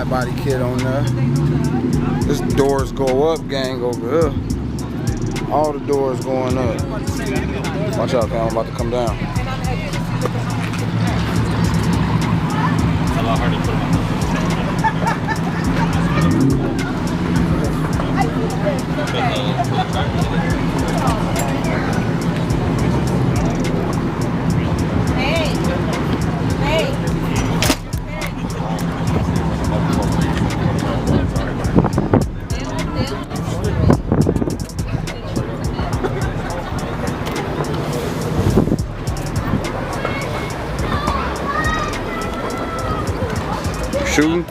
wide body kit on there. This doors go up, gang, over here. All the doors going up. Watch out, man, I'm about to come down. It's a lot harder to put them on. Shooting?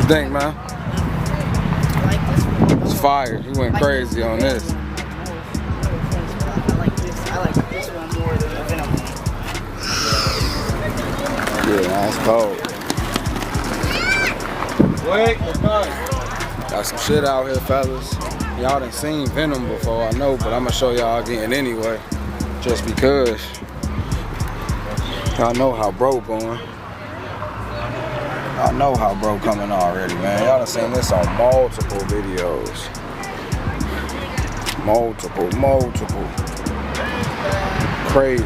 Think, man? It's fire. He went crazy on this. I like this one more than the Venom. Yeah, that's cold. Wait, let's go. Got some shit out here, fellas. Y'all done seen Venom before, I know, but I'm gonna show y'all again anyway. Just because. Y'all know how bro going. I know how bro coming already, man. Y'all done seen this on multiple videos. Multiple. Crazy.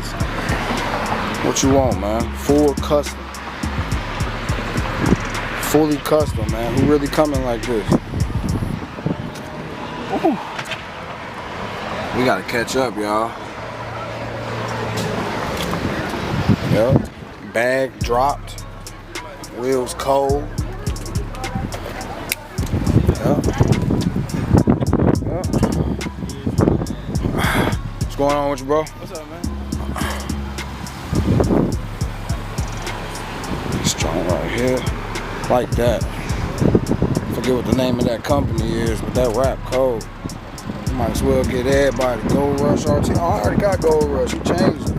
What you want, man? Full custom. Fully custom, man. Who really coming like this? Ooh. We gotta catch up, y'all. Yep. Bag dropped. Wheels cold. Yep. What's going on with you, bro? What's up, man? Strong right here. Like that. Forget what the name of that company is, but that rap cold. You might as well get everybody. Gold Rush RT. Oh, I already got Gold Rush. You changed it.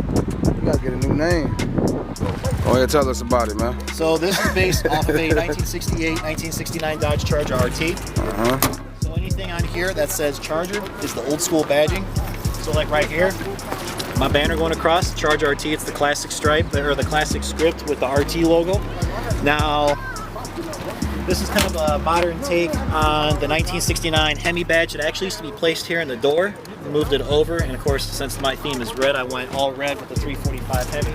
You gotta get a new name. Go ahead, tell us about it, man. So this is based off of a 1968, 1969 Dodge Charger RT. So anything on here that says Charger is the old school badging. So like right here, my banner going across, Charger RT, it's the classic stripe, or the classic script with the RT logo. Now, this is kind of a modern take on the 1969 Hemi badge. It actually used to be placed here in the door. We moved it over, and of course, since my theme is red, I went all red with the 345 Hemi.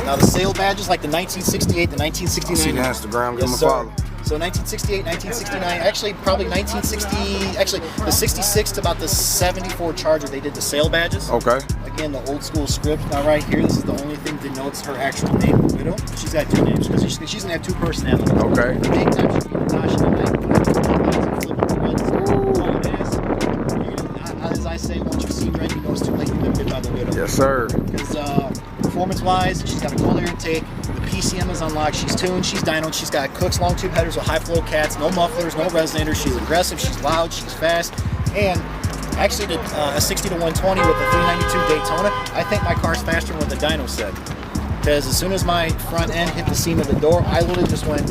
Now the sale badges like the 1968, the 1969. See the Instagram, give Yes, them a follow. So 1968, 1969, actually probably 1960, actually the 66 to about the 74 Charger, they did the sale badges. Okay. Again, the old school script. Now right here, this is the only thing that denotes her actual name, Widow. She's got two names because she's gonna have two personalities. Okay. Big time she'll be Natasha and as I say, once you've seen red, you know it's too late to live by the Widow. Yes, sir. Because performance-wise, she's got a cold air intake. The PCM is unlocked. She's tuned. She's dynoed. She's got Cook's long tube headers with high flow cats. No mufflers. No resonators. She's aggressive. She's loud. She's fast. And actually did a 60 to 120 with the 392 Daytona. I think my car's faster than what the dyno said. Because as soon as my front end hit the seam of the door, I literally just went.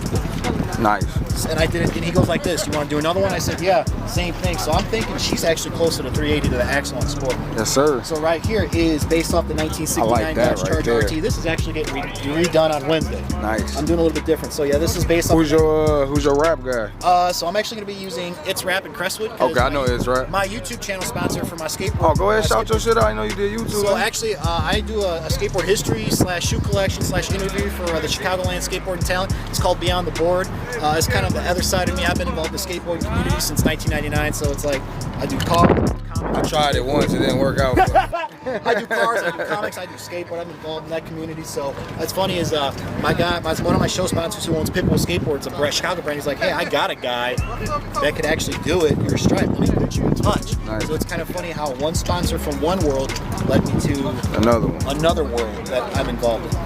Nice. And I did it, and he goes like this, you want to do another one? I said, yeah, same thing. So I'm thinking she's actually closer to 380 to the Axle on Sport. Yes, sir. So right here is based off the 1969 Dodge Charger RT. This is actually getting redone on Wednesday. Nice. I'm doing a little bit different. So yeah, this is based off. Who's your rap guy? So I'm actually going to be using It's Rap in Crestwood. Okay, I know It's Rap. My YouTube channel sponsor for my skateboard. Oh, go ahead, shout your shit out. I know you did YouTube. So actually, I do a skateboard history / shoe collection / interview for the Chicagoland Skateboarding Talent. It's called Beyond the Board. It's kind kind of the other side of me. I've been involved in the skateboarding community since 1999, so it's like I do cars. I tried it once, it didn't work out. I do cars, I do comics, I do skateboard. I'm involved in that community. So what's funny is one of my show sponsors who owns Pitbull Skateboards, a Chicago brand, he's like, hey, I got a guy that could actually do it. You're a stripe. Let me put you in touch. Nice. So it's kind of funny how one sponsor from one world led me to another world that I'm involved in.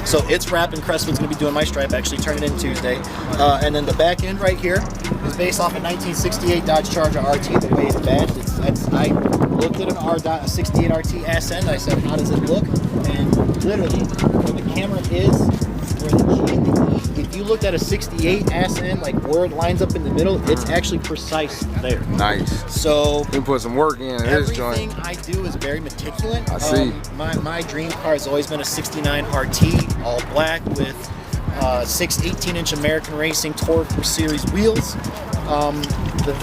So it's wrapped, and Crestwood's going to be doing my stripe, actually turning in Tuesday. And then the back end right here is based off a 1968 Dodge Charger RT, the way it's badged. I looked at a 68 RT ass end. I said, how does it look? And literally, where the camera is, where the G and the E, if you looked at a 68 ass end, like where it lines up in the middle, it's actually precise there. Nice. So you put some work in this joint. Everything I do is very meticulous. I see. My dream car has always been a 69 RT, all black with 6 18-inch American Racing Torque Series wheels. The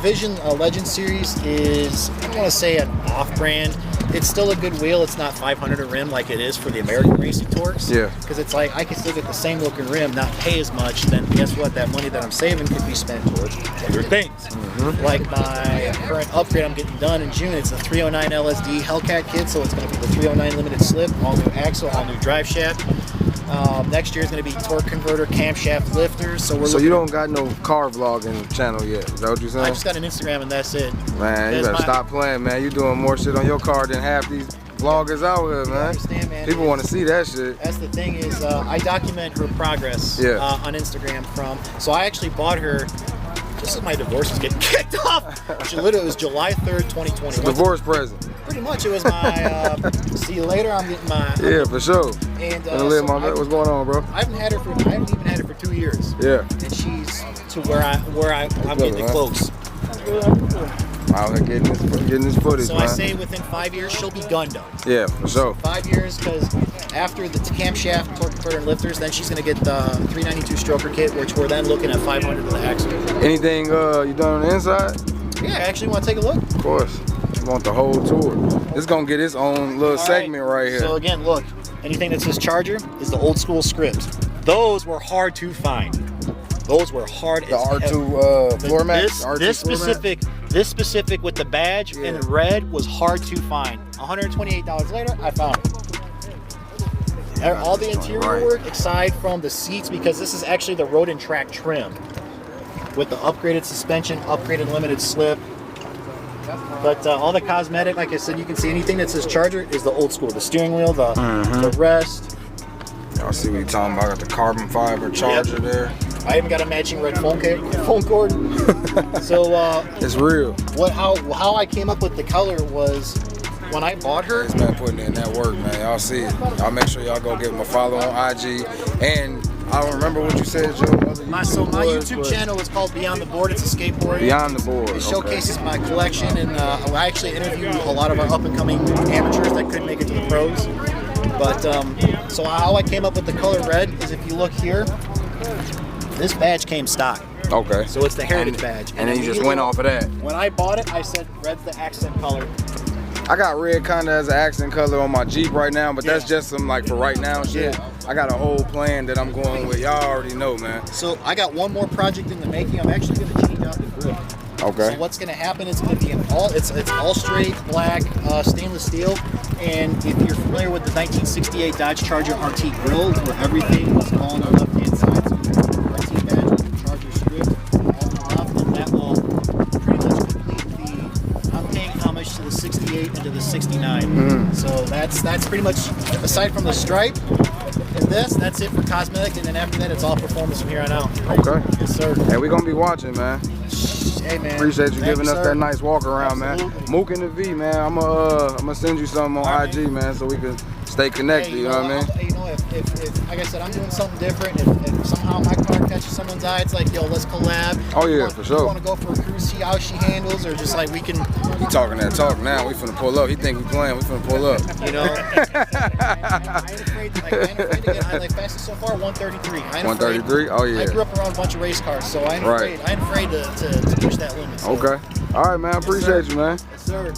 Vision Legend Series is, I don't want to say an off-brand. It's still a good wheel. It's not 500 a rim like it is for the American Racing Torques. Yeah. Because it's like I can still get the same looking rim, not pay as much. Then guess what? That money that I'm saving could be spent towards other things. Mm-hmm. Like my current upgrade I'm getting done in June. It's a 309 LSD Hellcat kit, so it's going to be the 309 limited slip, all new axle, all new drive shaft. Next year is going to be torque converter, camshaft lifters. So you don't got no car vlogging channel yet? Is that what you're saying? I just got an Instagram and that's it. Man, you better stop playing, man. You're doing more shit on your car than half these vloggers out here, man. I understand, man. People want to see that shit. That's the thing is, I document her progress on Instagram so I actually bought her just as my divorce was getting kicked off. It was July 3rd, 2020. It's a divorce present. Pretty much, it was my see you later. I'm getting my yeah, for sure. And what's going on, bro? I haven't even had her for 2 years. Yeah. And she's to where I'm getting close. Out here getting this footage, so man. I say within 5 years she'll be gunned up. Yeah, for sure. 5 years, because after the camshaft, torque converter, and lifters, then she's gonna get the 392 stroker kit, which we're then looking at 500 with the axle. Anything you done on the inside? Yeah, I actually want to take a look. Of course. You want the whole tour. It's gonna get its own little segment right here. So again, look, anything that says Charger is the old school script. Those were hard to find. Those were hard. The R2 floor mats. This specific with the badge in red was hard to find. $128 later, I found it. All the interior work, aside from the seats, because this is actually the road and track trim with the upgraded suspension, upgraded limited slip. But all the cosmetic, like I said, you can see anything that says Charger is the old school. The steering wheel, the rest. Y'all see what you're talking about? Got the carbon fiber charger there. I even got a matching red phone cord. So it's real. How I came up with the color was when I bought her. This man putting in that work, man. Y'all see it. Y'all make sure y'all go give him a follow on IG. And I don't remember what you said, Joe. My YouTube channel is called Beyond the Board. It's a skateboard. Beyond the Board. It showcases my collection, and I actually interview a lot of our up-and-coming amateurs that couldn't make it to the pros. But so how I came up with the color red is if you look here, this badge came stock. Okay. So it's the heritage badge. And then you just went off of that. When I bought it, I said red's the accent color. I got red kind of as an accent color on my Jeep right now, but that's just some like for right now shit. Yeah. I got a whole plan that I'm going with. Y'all already know, man. So I got one more project in the making. I'm actually going to change out the grill. Okay. So what's going to happen is going to be it's all straight black stainless steel. And if you're familiar with the 1968 Dodge Charger RT grill, where everything was all on the left-hand side, so the RT badge with the Charger script all on the left, and that will pretty much complete I'm paying homage to the 68 and to the 69. So that's pretty much, aside from the stripe and this, that's it for cosmetic, and then after that, it's all performance from here on out. Okay. Yes, sir. Hey, we're going to be watching, man. Hey, man. Appreciate you giving us sir. that nice walk around, Absolutely. man. Mook and the V, man. I'm gonna send you something on IG, man, so we can stay connected. You know what I mean? You know, if like I said, I'm doing something different. If somehow my car catches someone's eye, it's like, yo, let's collab. Oh yeah, for sure. You want to go for a cruise, see how she handles, or just like we can. We talking that talk now. We finna pull up. He think we playing. We finna pull up. You know, I ain't afraid to get high. Like fastest so far, 133. 133. Oh yeah. I grew up around a bunch of race cars, so I ain't afraid. I ain't afraid to push that limit. So. Okay. All right, man. I appreciate you, man. Yes, sir.